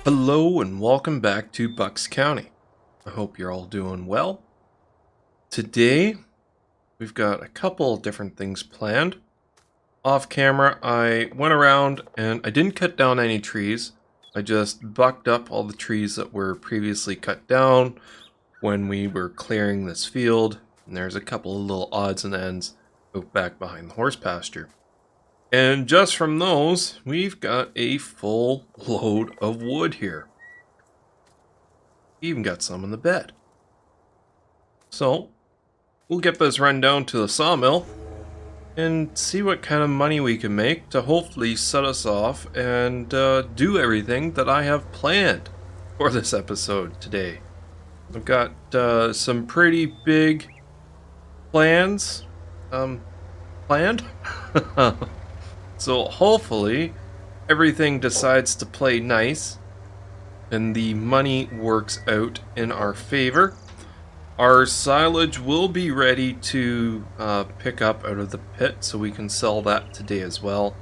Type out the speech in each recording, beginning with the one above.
Hello and welcome back to Bucks County. I hope you're all doing well. Today, we've got a couple different things planned. Off camera, I went around and I didn't cut down any trees. I just bucked up all the trees that were previously cut down when we were clearing this field. And there's a couple of little odds and ends out back behind the horse pasture. And just from those, we've got a full load of wood here. We even got some in the bed. So, we'll get this run down to the sawmill and see what kind of money we can make to hopefully set us off and do everything that I have planned for this episode today. I've got some pretty big plans planned. So hopefully everything decides to play nice and the money works out in our favor. Our silage will be ready to pick up out of the pit, so we can sell that today as well.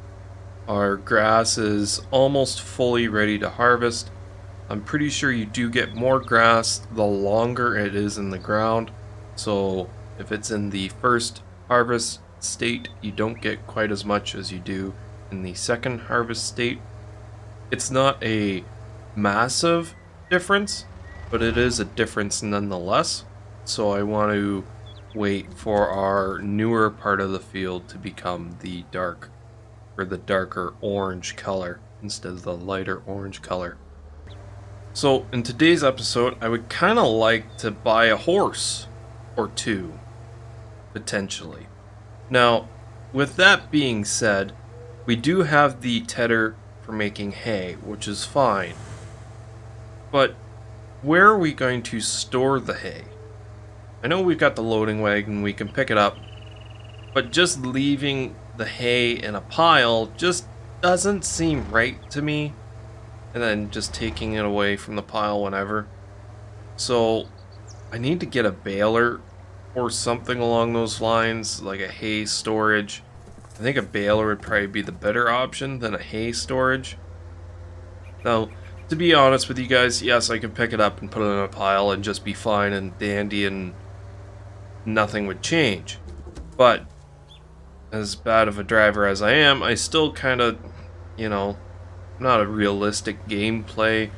Our grass is almost fully ready to harvest. I'm pretty sure you do get more grass the longer it is in the ground. So if it's in the first harvest state, you don't get quite as much as you do in the second harvest state. It's not a massive difference, but it is a difference nonetheless. So I want to wait for our newer part of the field to become the darker orange color instead of the lighter orange color. So in today's episode, I would kind of like to buy a horse or two, potentially. Now, with that being said, we do have the tedder for making hay, which is fine. But where are we going to store the hay? I know we've got the loading wagon, we can pick it up, but just leaving the hay in a pile just doesn't seem right to me, and then just taking it away from the pile whenever. So I need to get a baler or something along those lines, like a hay storage. I think a baler would probably be the better option than a hay storage. Now, to be honest with you guys, yes, I can pick it up and put it in a pile and just be fine and dandy and nothing would change. But as bad of a driver as I am, I still kind of, not a realistic gameplay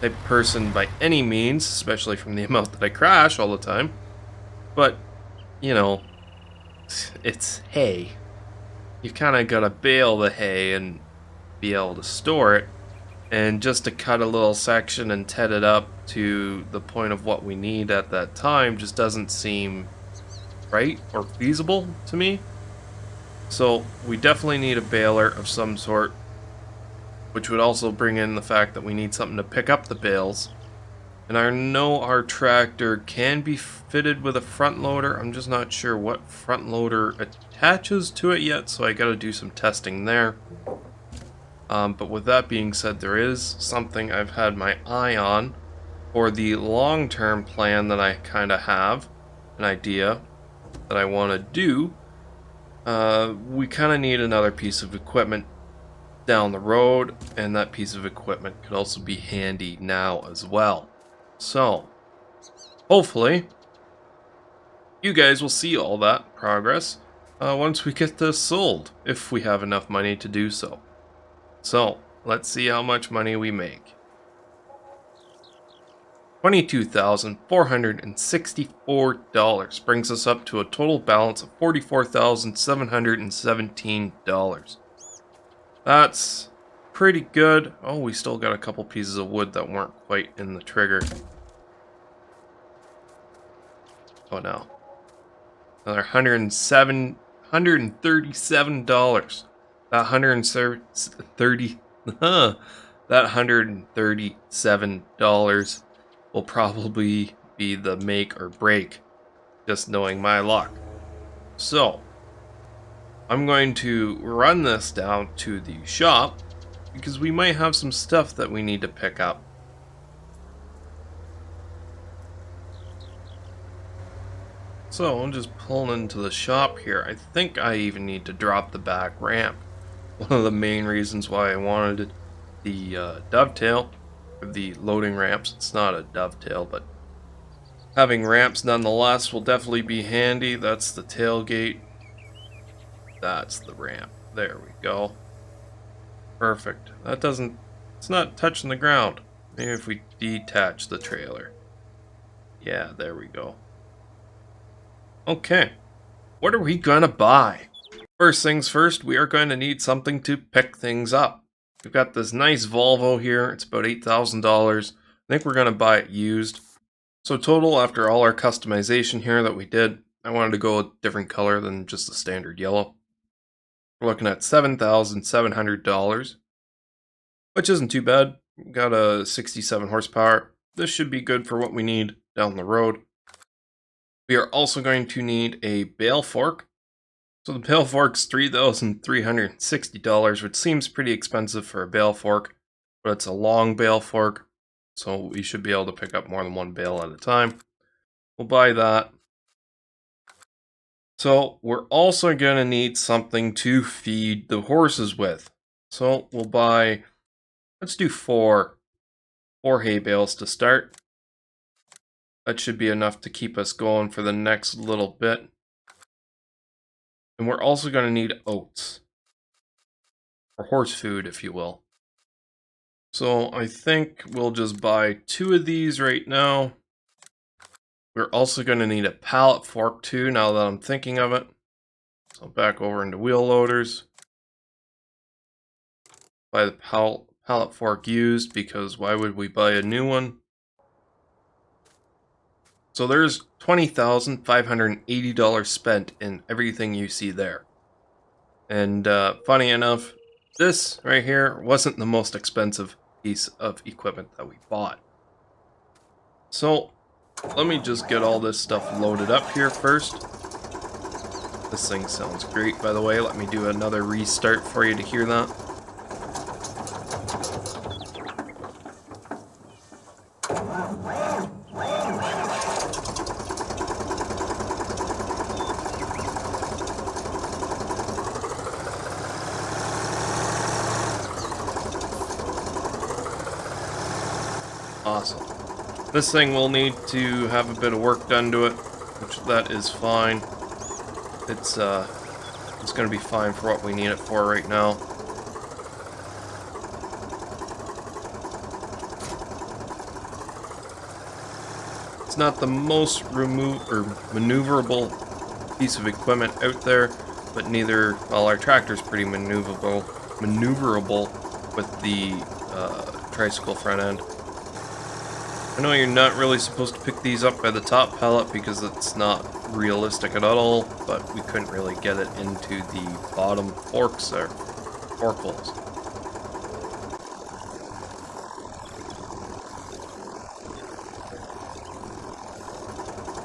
type person by any means, especially from the amount that I crash all the time. But, it's hay. You kind of gotta bale the hay and be able to store it. And just to cut a little section and ted it up to the point of what we need at that time just doesn't seem right or feasible to me. So we definitely need a baler of some sort, which would also bring in the fact that we need something to pick up the bales. And I know our tractor can be fitted with a front loader. I'm just not sure what front loader attaches to it yet, so I gotta do some testing there. But with that being said, there is something I've had my eye on for the long-term plan that I kind of have an idea that I want to do. We kind of need another piece of equipment down the road, and that piece of equipment could also be handy now as well. So, hopefully, you guys will see all that progress once we get this sold, if we have enough money to do so. So, let's see how much money we make. $22,464 brings us up to a total balance of $44,717. That's pretty good. Oh, we still got a couple pieces of wood that weren't quite in the trigger. Oh no. Another $137. That $137 will probably be the make or break, just knowing my luck. So, I'm going to run this down to the shop because we might have some stuff that we need to pick up. So I'm just pulling into the shop here. I think I even need to drop the back ramp. One of the main reasons why I wanted the dovetail for the loading ramps. It's not a dovetail, but having ramps nonetheless will definitely be handy. That's the tailgate. That's the ramp. There we go. Perfect. That doesn't... It's not touching the ground. Maybe if we detach the trailer. Yeah, there we go. Okay. What are we gonna buy? First things first, we are going to need something to pick things up. We've got this nice Volvo here. It's about $8,000. I think we're going to buy it used. So total, after all our customization here that we did, I wanted to go a different color than just the standard yellow. We're looking at $7,700, which isn't too bad. We've got a 67 horsepower. This should be good for what we need down the road. We are also going to need a bale fork. So the bale fork's $3,360, which seems pretty expensive for a bale fork, but it's a long bale fork, so we should be able to pick up more than one bale at a time. We'll buy that. So we're also going to need something to feed the horses with. So we'll buy, let's do four hay bales to start. That should be enough to keep us going for the next little bit. And we're also going to need oats, or horse food, if you will. So I think we'll just buy 2 of these right now. We're also going to need a pallet fork too, now that I'm thinking of it. So back over into wheel loaders. Buy the pallet fork used, because why would we buy a new one? So there's $20,580 spent in everything you see there. And funny enough, this right here wasn't the most expensive piece of equipment that we bought. So let me just get all this stuff loaded up here first. This thing sounds great, by the way. Let me do another restart for you to hear that. Awesome. This thing will need to have a bit of work done to it, which that is fine. It's going to be fine for what we need it for right now. It's not the most maneuverable piece of equipment out there, but neither, well, our tractor's pretty maneuverable with the tricycle front end. I know you're not really supposed to pick these up by the top pallet because it's not realistic at all, but we couldn't really get it into the bottom forks or fork holes.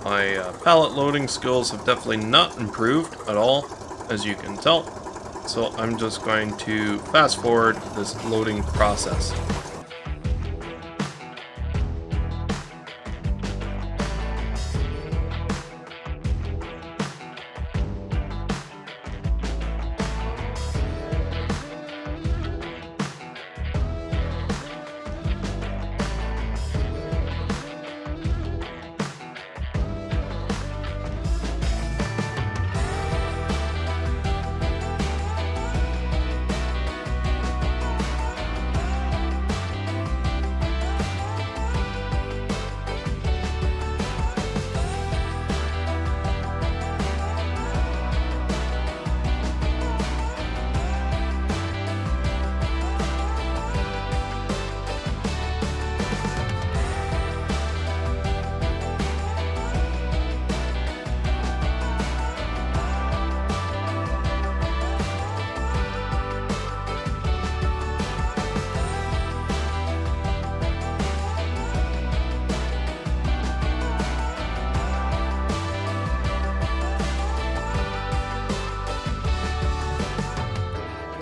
My pallet loading skills have definitely not improved at all, as you can tell, so I'm just going to fast forward this loading process.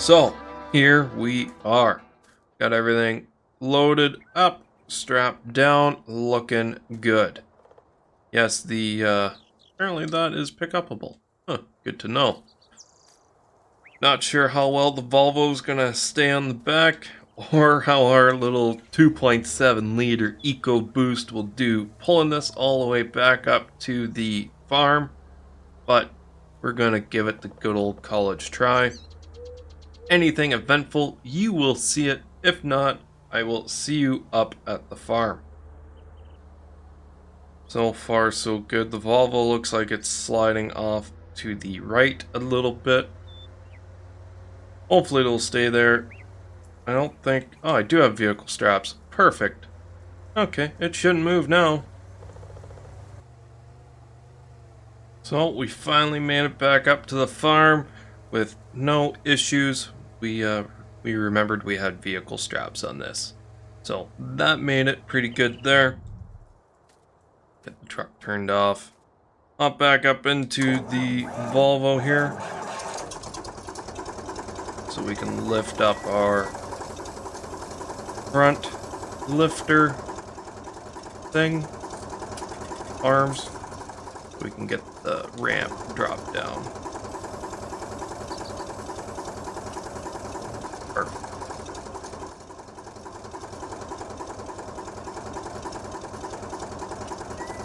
So, here we are. Got everything loaded up, strapped down, looking good. Yes, apparently that is pick-upable. Huh, good to know. Not sure how well the Volvo's gonna stay on the back, or how our little 2.7 liter EcoBoost will do, pulling this all the way back up to the farm, but we're going to give it the good old college try. Anything eventful, you will see it. If not, I will see you up at the farm. So far, so good. The Volvo looks like it's sliding off to the right a little bit. Hopefully it'll stay there. I don't think... Oh, I do have vehicle straps. Perfect. Okay, it shouldn't move now. So we finally made it back up to the farm with no issues. We remembered we had vehicle straps on this. So that made it pretty good there. Get the truck turned off. Hop back up into the Volvo here. So we can lift up our front lifter thing. Arms. So we can get the ramp dropped down. Perfect.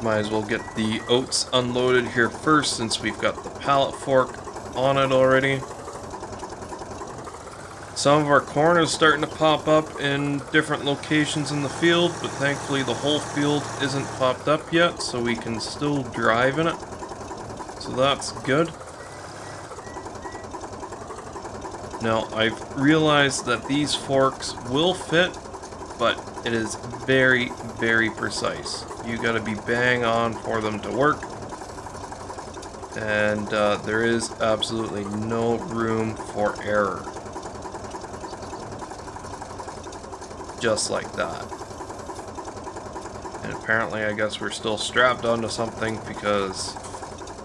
Might as well get the oats unloaded here first since we've got the pallet fork on it already. Some of our corn is starting to pop up in different locations in the field, but thankfully the whole field isn't popped up yet, so we can still drive in it. So that's good. Now, I've realized that these forks will fit, but it is very, very precise. You gotta be bang on for them to work. And there is absolutely no room for error. Just like that. And apparently, I guess we're still strapped onto something because,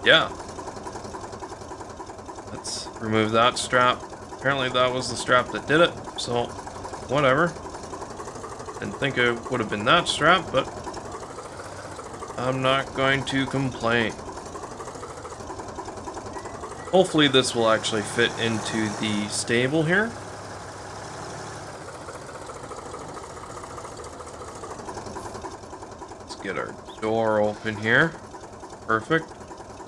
yeah. Let's remove that strap. Apparently that was the strap that did it, so whatever. Didn't think it would have been that strap, but I'm not going to complain. Hopefully this will actually fit into the stable here. Let's get our door open here. Perfect.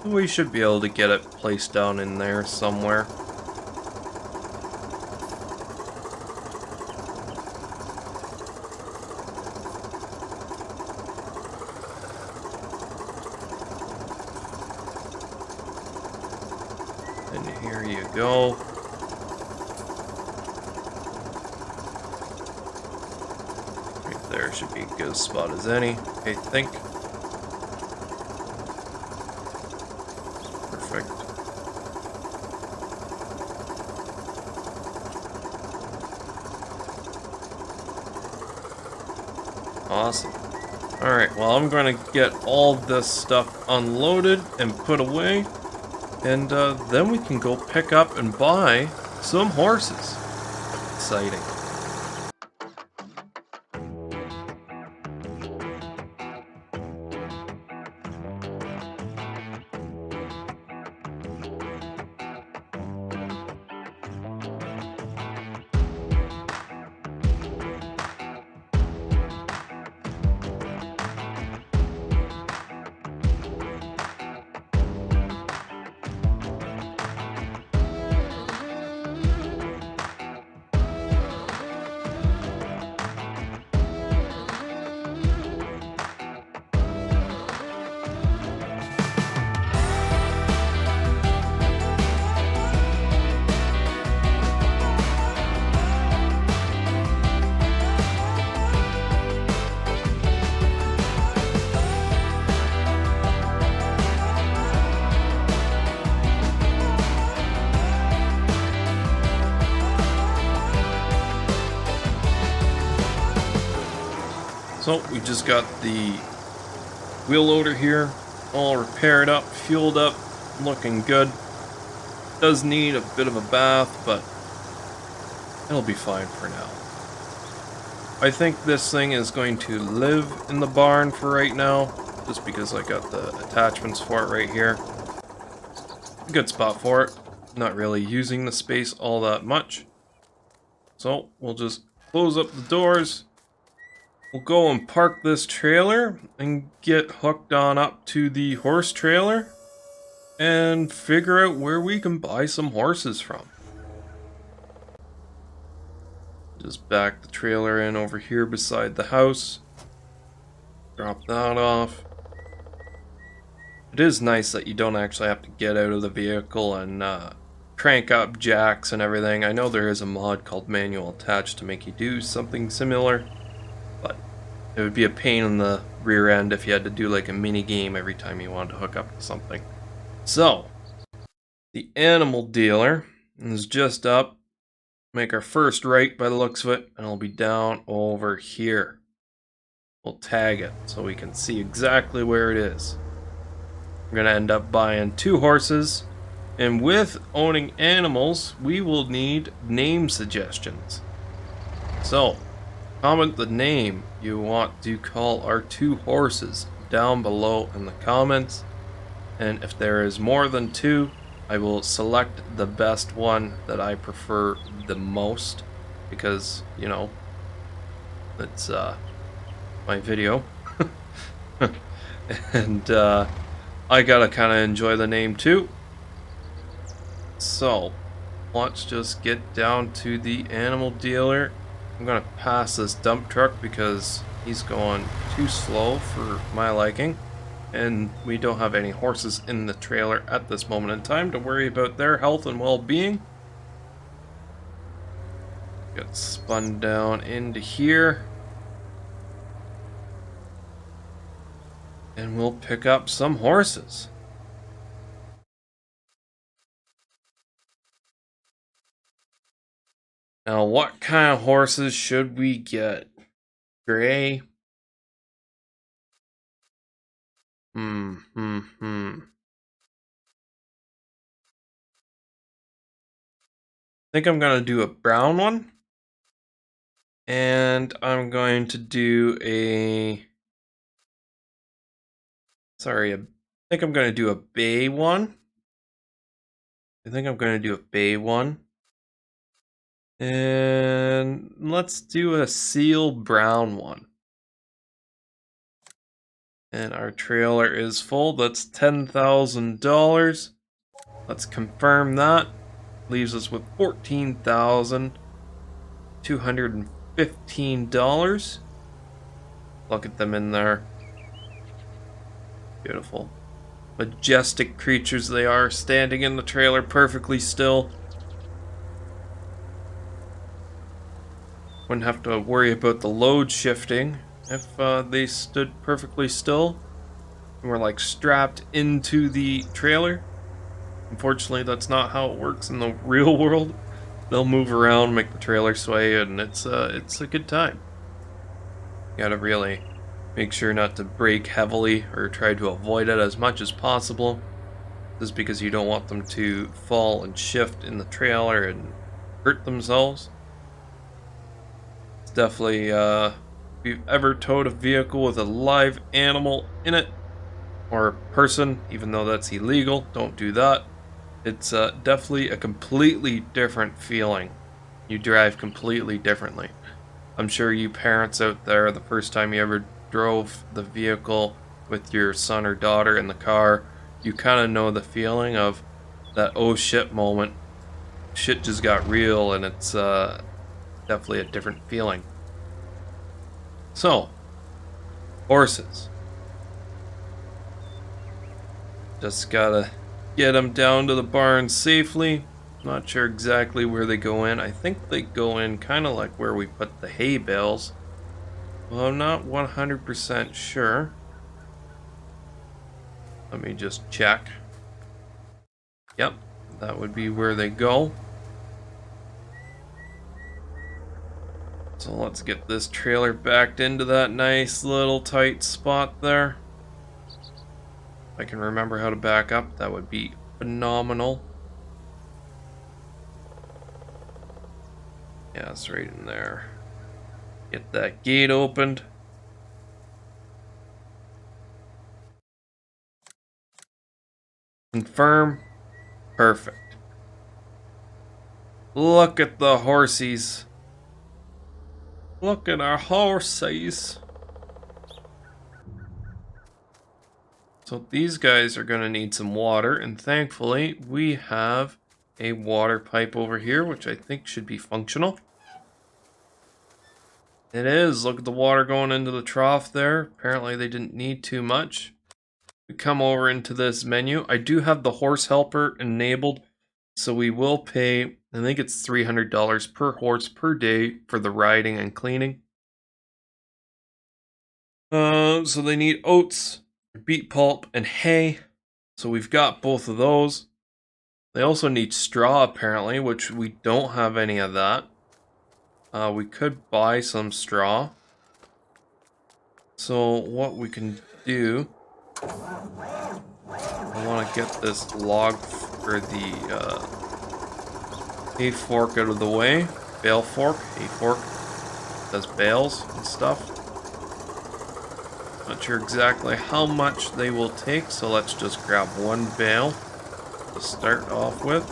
We should be able to get it placed down in there somewhere. And here you go. Right there should be a good spot as any, I think. Perfect. Awesome. Alright, well, I'm going to get all this stuff unloaded and put away. And then we can go pick up and buy some horses. Exciting. So we just got the wheel loader here, all repaired up, fueled up, looking good. Does need a bit of a bath, but it'll be fine for now. I think this thing is going to live in the barn for right now, just because I got the attachments for it right here. Good spot for it. Not really using the space all that much. So we'll just close up the doors. We'll go and park this trailer and get hooked on up to the horse trailer and figure out where we can buy some horses from. Just back the trailer in over here beside the house. Drop that off. It is nice that you don't actually have to get out of the vehicle and crank up jacks and everything. I know there is a mod called Manual Attach to make you do something similar, but it would be a pain in the rear end if you had to do like a mini game every time you wanted to hook up to something. So, the animal dealer is just up. Make our first right by the looks of it, and it'll be down over here. We'll tag it so we can see exactly where it is. We're going to end up buying 2 horses, and with owning animals, we will need name suggestions. So, comment the name you want to call our 2 horses down below in the comments, and if there is more than 2, I will select the best one that I prefer the most, because, you know, it's my video. And I gotta kind of enjoy the name too. So, let's just get down to the animal dealer. I'm gonna pass this dump truck because he's going too slow for my liking. And we don't have any horses in the trailer at this moment in time to worry about their health and well-being. Get spun down into here. And we'll pick up some horses. Now, what kind of horses should we get? Gray? I think I'm going to do a brown one. And I'm going to do a... Sorry, I think I'm going to do a bay one. And let's do a seal brown one. And our trailer is full. That's $10,000. Let's confirm that. Leaves us with $14,215. Look at them in there. Beautiful. Majestic creatures they are, standing in the trailer perfectly still. Wouldn't have to worry about the load shifting if they stood perfectly still and were like strapped into the trailer. Unfortunately, that's not how it works in the real world. They'll move around, make the trailer sway, and it's a good time. You gotta really make sure not to brake heavily or try to avoid it as much as possible. This is because you don't want them to fall and shift in the trailer and hurt themselves. It's definitely, if you've ever towed a vehicle with a live animal in it, or a person, even though that's illegal, don't do that. It's definitely a completely different feeling. You drive completely differently. I'm sure you parents out there, the first time you ever drove the vehicle with your son or daughter in the car, you kind of know the feeling of that oh shit moment. Shit just got real, and it's definitely a different feeling. So, horses. Just gotta get them down to the barn safely. Not sure exactly where they go in. I think they go in kind of like where we put the hay bales. Well, I'm not 100% sure. Let me just check. Yep, that would be where they go. So let's get this trailer backed into that nice little tight spot there. If I can remember how to back up, that would be phenomenal. Yeah, it's right in there. Get that gate opened. Confirm. Perfect. Look at the horsies. Look at our horses. So these guys are going to need some water, and thankfully we have a water pipe over here, which I think should be functional. It is. Look at the water going into the trough there. Apparently they didn't need too much. We come over into this menu. I do have the horse helper enabled, so we will pay, I think it's $300 per horse per day for the riding and cleaning. So they need oats, beet pulp, and hay. So we've got both of those. They also need straw, apparently, which we don't have any of that. We could buy some straw. So what we can do, I want to get this log or the hay fork out of the way. Bale fork, hay fork, does bales and stuff. Not sure exactly how much they will take, so let's just grab one bale to start off with.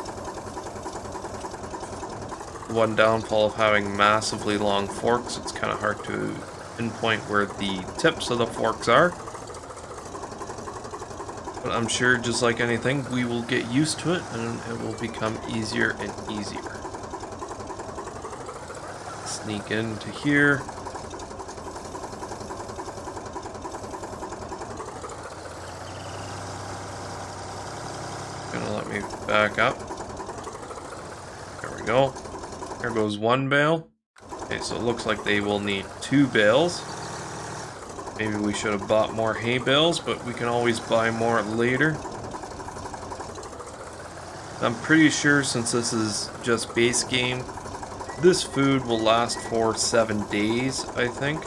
One downfall of having massively long forks, it's kind of hard to pinpoint where the tips of the forks are. But I'm sure, just like anything, we will get used to it and it will become easier and easier. Sneak into here. Gonna let me back up. There we go. There goes one bale. Okay, so it looks like they will need 2 bales. Maybe we should have bought more hay bales, but we can always buy more later. I'm pretty sure, since this is just base game, this food will last for 7 days, I think.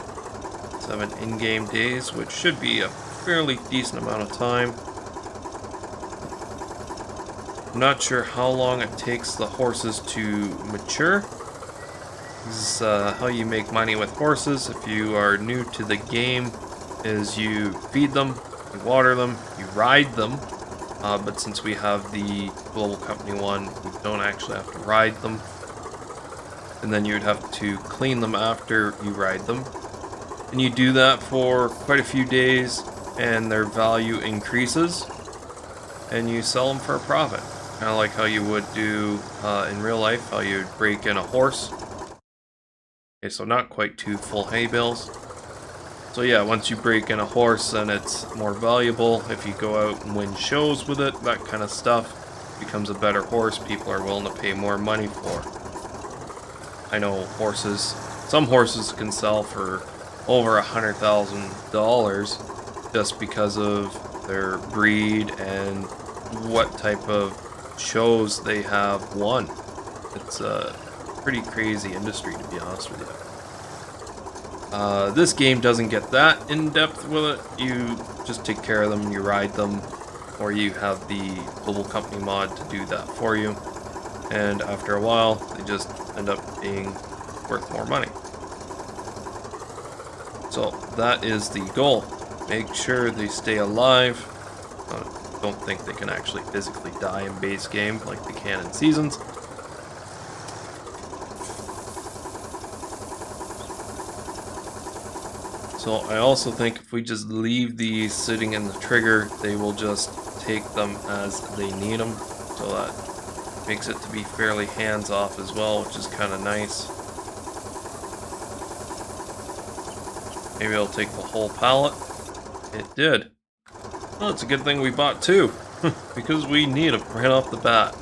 7 in-game days, which should be a fairly decent amount of time. I'm not sure how long it takes the horses to mature. This is how you make money with horses if you are new to the game, is you feed them, you water them, you ride them. But since we have the Global Company one, we don't actually have to ride them. And then you'd have to clean them after you ride them. And you do that for quite a few days, and their value increases, and you sell them for a profit. Kind of like how you would do in real life, how you'd break in a horse. Okay, so not quite 2 full hay bales. So yeah, once you break in a horse, then it's more valuable. If you go out and win shows with it, that kind of stuff, becomes a better horse people are willing to pay more money for. I know horses, some horses can sell for over $100,000 just because of their breed and what type of shows they have won. It's a pretty crazy industry, to be honest with you. This game doesn't get that in-depth with it. You just take care of them, you ride them, or you have the Global Company mod to do that for you. And after a while, they just end up being worth more money. So that is the goal. Make sure they stay alive. Don't think they can actually physically die in base game like they can in seasons. So I also think if we just leave these sitting in the trigger, they will just take them as they need them. So that makes it to be fairly hands-off as well, which is kind of nice. Maybe it'll take the whole pallet. It did. Well, it's a good thing we bought 2, because we need them right off the bat.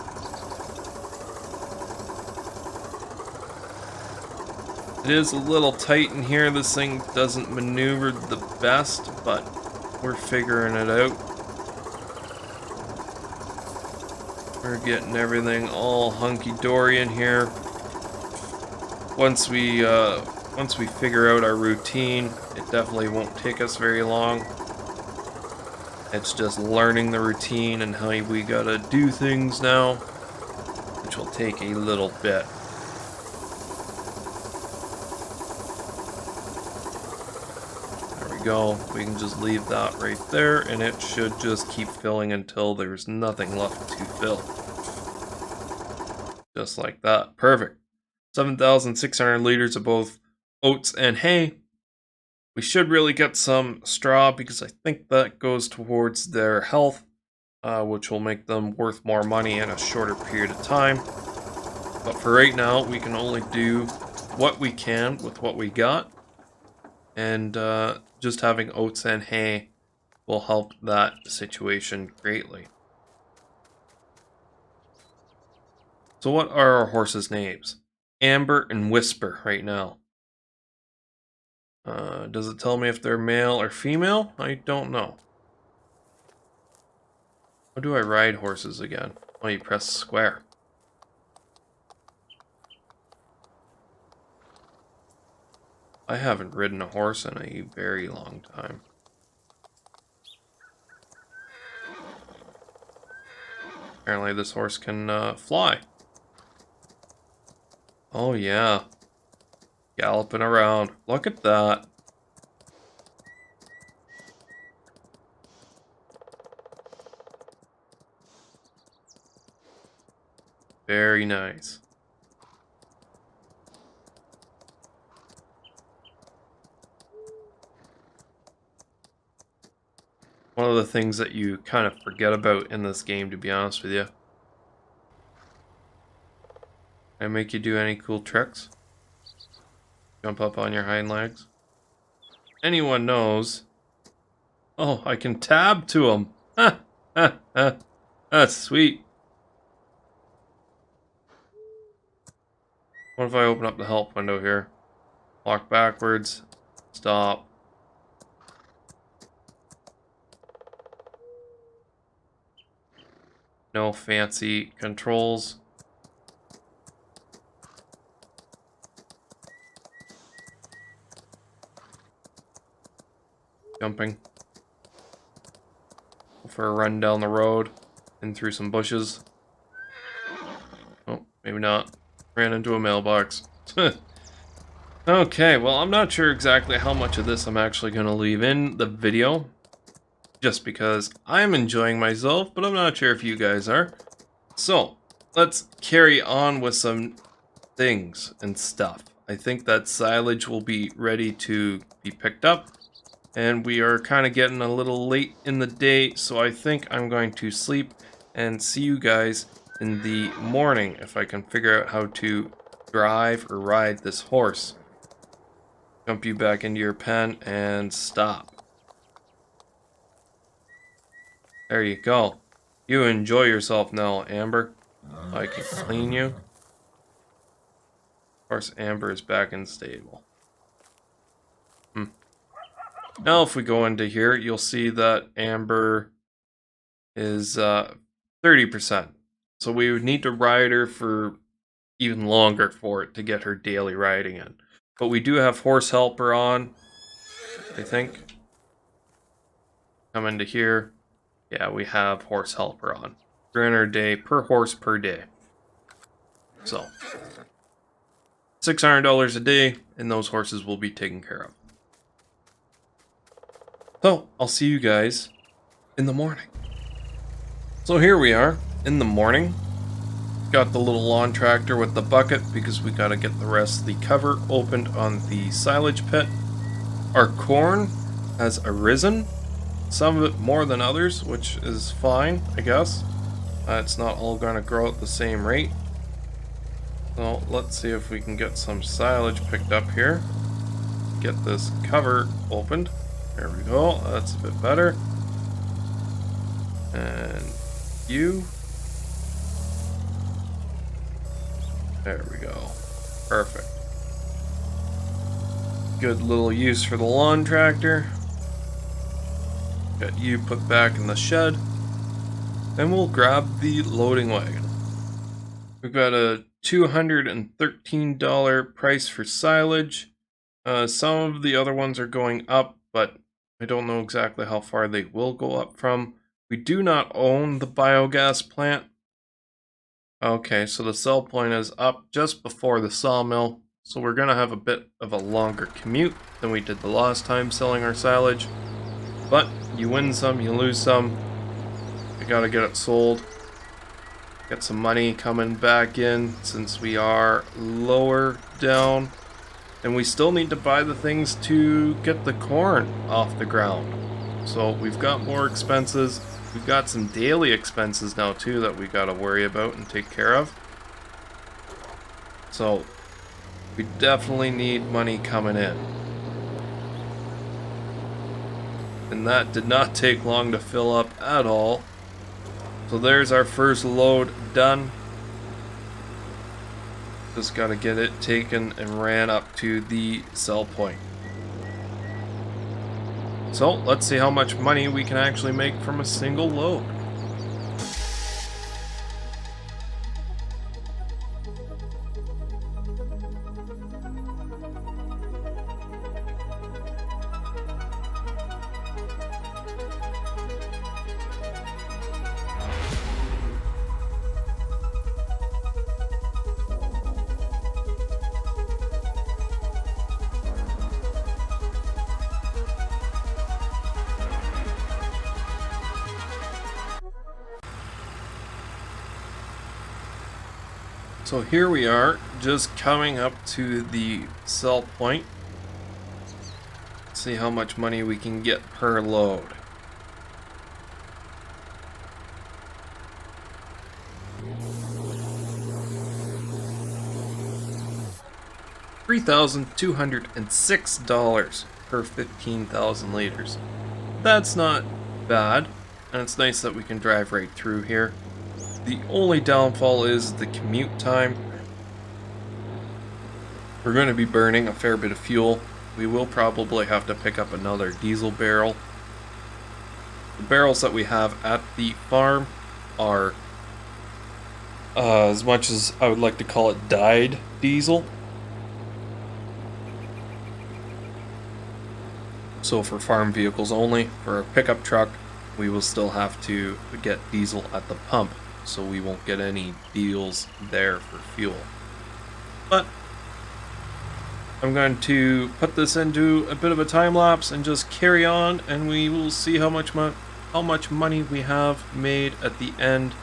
It is a little tight in here. This thing doesn't maneuver the best, but we're figuring it out. We're getting everything all hunky-dory in here. Once we figure out our routine, it definitely won't take us very long. It's just learning the routine and how we gotta do things now, which will take a little bit. There we go. We can just leave that right there, and it should just keep filling until there's nothing left to fill. Just like that. Perfect. 7,600 liters of both oats and hay. We should really get some straw because I think that goes towards their health, which will make them worth more money in a shorter period of time. But for right now, we can only do what we can with what we got. And just having oats and hay will help that situation greatly. So what are our horses' names? Amber and Whisper right now. Does it tell me if they're male or female? I don't know. How do I ride horses again? Oh, you press square. I haven't ridden a horse in a very long time. Apparently this horse can fly. Oh yeah. Galloping around. Look at that. Very nice. One of the things that you kind of forget about in this game, to be honest with you. Can I make you do any cool tricks? Jump up on your hind legs? Anyone knows. Oh, I can tab to them. Ha, ha, ha. That's sweet. What if I open up the help window here? Walk backwards. Stop. No fancy controls. Jumping. Go for a run down the road. In through some bushes. Oh, maybe not. Ran into a mailbox. Okay, well, I'm not sure exactly how much of this I'm actually going to leave in the video. Just because I'm enjoying myself, but I'm not sure if you guys are. So, let's carry on with some things and stuff. I think that silage will be ready to be picked up. And we are kind of getting a little late in the day, so I think I'm going to sleep and see you guys in the morning if I can figure out how to drive or ride this horse. Jump you back into your pen and stop. There you go. You enjoy yourself now, Amber. I can clean you. Of course, Amber is back in the stable. Now if we go into here, you'll see that Amber is 30%. So we would need to ride her for even longer for it to get her daily riding in. But we do have horse helper on, I think. Come into here. Yeah, we have horse helper on. 300 a day per horse per day. So, $600 a day, and those horses will be taken care of. So, I'll see you guys in the morning. So here we are, in the morning. Got the little lawn tractor with the bucket because we gotta get the rest of the cover opened on the silage pit. Our corn has arisen, some of it more than others, which is fine, I guess. It's not all gonna grow at the same rate. So let's see if we can get some silage picked up here. Get this cover opened. There we go, that's a bit better. And you. There we go. Perfect. Good little use for the lawn tractor. Got you put back in the shed. And we'll grab the loading wagon. We've got a $213 price for silage. Some of the other ones are going up, but I don't know exactly how far they will go up from. We do not own the biogas plant. Okay, so the sell point is up just before the sawmill, so we're going to have a bit of a longer commute than we did the last time selling our silage. But you win some, you lose some. We got to get it sold. Get some money coming back in since we are lower down. And we still need to buy the things to get the corn off the ground. So we've got more expenses. We've got some daily expenses now too that we got to worry about and take care of. So we definitely need money coming in. And that did not take long to fill up at all. So there's our first load done. Just got to get it taken and ran up to the sell point. So let's see how much money we can actually make from a single load. So here we are, just coming up to the sell point. See how much money we can get per load. $3,206 per 15,000 liters. That's not bad, and it's nice that we can drive right through here. The only downfall is the commute time. We're going to be burning a fair bit of fuel. We will probably have to pick up another diesel barrel. The barrels that we have at the farm are, as much as I would like to call it, dyed diesel. So for farm vehicles only, for a pickup truck, we will still have to get diesel at the pump. So we won't get any deals there for fuel. But I'm going to put this into a bit of a time lapse and just carry on, and we will see how much money we have made at the end.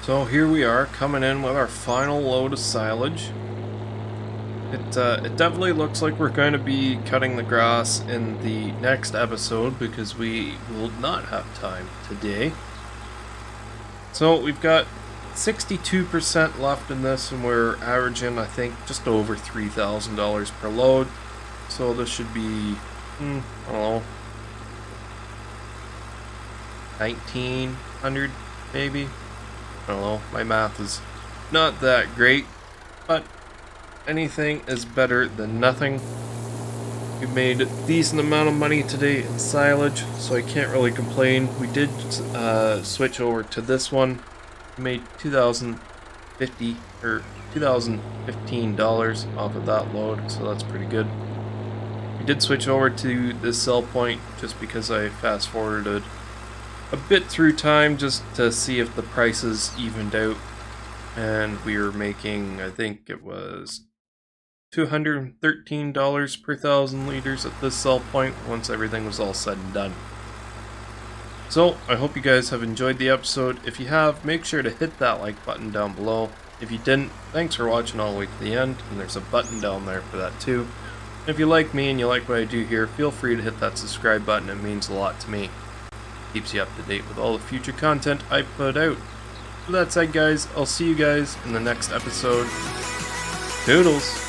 So here we are coming in with our final load of silage. It definitely looks like we're going to be cutting the grass in the next episode because we will not have time today. So we've got 62% left in this, and we're averaging, I think, just over $3,000 per load. So this should be, I don't know, 1,900 maybe. I don't know, my math is not that great, but anything is better than nothing. We made a decent amount of money today in silage, so I can't really complain. We did switch over to this one. We made $2,015 off of that load, so that's pretty good. We did switch over to this sell point just because I fast forwarded a bit through time just to see if the prices evened out, and we were making, I think it was $213 per 1,000 liters at this sell point once everything was all said and done. So I hope you guys have enjoyed the episode. If you have, make sure to hit that like button down below. If you didn't, thanks for watching all the way to the end, and there's a button down there for that too. And if you like me and you like what I do here, feel free to hit that subscribe button. It means a lot to me. Keeps you up to date with all the future content I put out. With that said, guys, I'll see you guys in the next episode. Toodles!